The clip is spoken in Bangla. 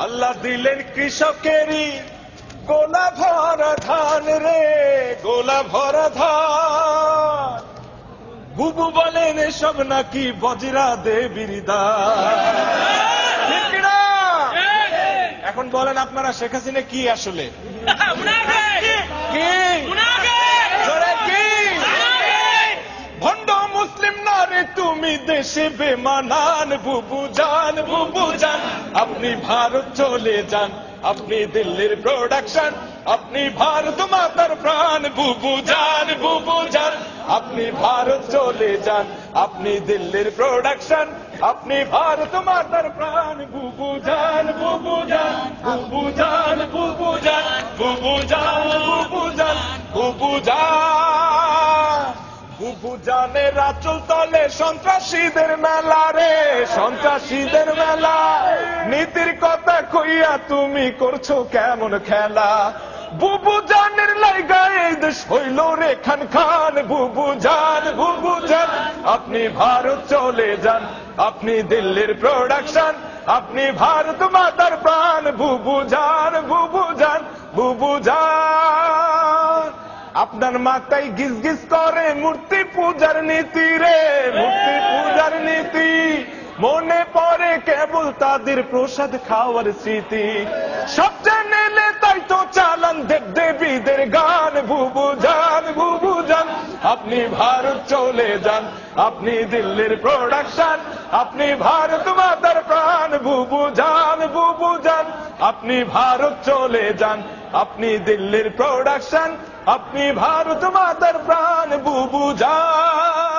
আল্লাহ দিলেন কৃষকেরই গোলা ভরা ধান রে, গোলা ভরা ধান। বুবু বলেন এসব নাকি বজরা দেবীর দান। ঠিক না? এখন বলেন আপনারা শেখ হাসিনা কি আসলে? কি জোরে কি? ভণ্ড মুসলিম না রে তুমি, দেশে বেমানান। বুবু জান, বুবু জান, আপনি ভারত চলে যান, আপনি দিল্লির প্রোডাকশন, আপনি ভারত মাতার প্রাণ। বুবু জান, বুবু জান, আপনি ভারত চলে যান, আপনি দিল্লির প্রোডাকশন, আপনি ভারত মাতার প্রাণ। বুবু জান, বুবু জান, বুবু জান, বুবু জান, বুবু জান, বুবু জান, বুবু জান। বুবু জানের আঁচল তলে সন্ত্রাসীদের মেলা রে, সন্ত্রাসীদের মেলা। নীতির কথা কইয়া তুমি করছো কেমন খেলা? বুবু জানের লাইগা এই দেশ হইল রে খান খান। বুবু জান, বুবু জান, আপনি ভারত চলে যান, আপনি দিল্লির প্রোডাকশন, আপনি ভারত মাতার প্রাণ। বুবু জান, বুবু জান, বুবু জান। আপনার মাথায় গিজ গিজ করে মূর্তি পূজার নীতি রে, মূর্তি পূজার নীতি। মনে পড়ে কেবল তাদের প্রসাদ খাওয়ার স্মৃতি। সব চ্যানেলে তাই তো চালান দেব দেবীদের গান। বুবু জান, বুবু জান, আপনি ভারত চলে যান, আপনি দিল্লির প্রোডাকশন, আপনি ভারত মাতার প্রাণ। বুবু জান, বুবু জান, আপনি ভারত চলে যান, আপনি দিল্লির প্রোডাকশন, আপনি ভারত মাতার প্রাণ। বুবু জান।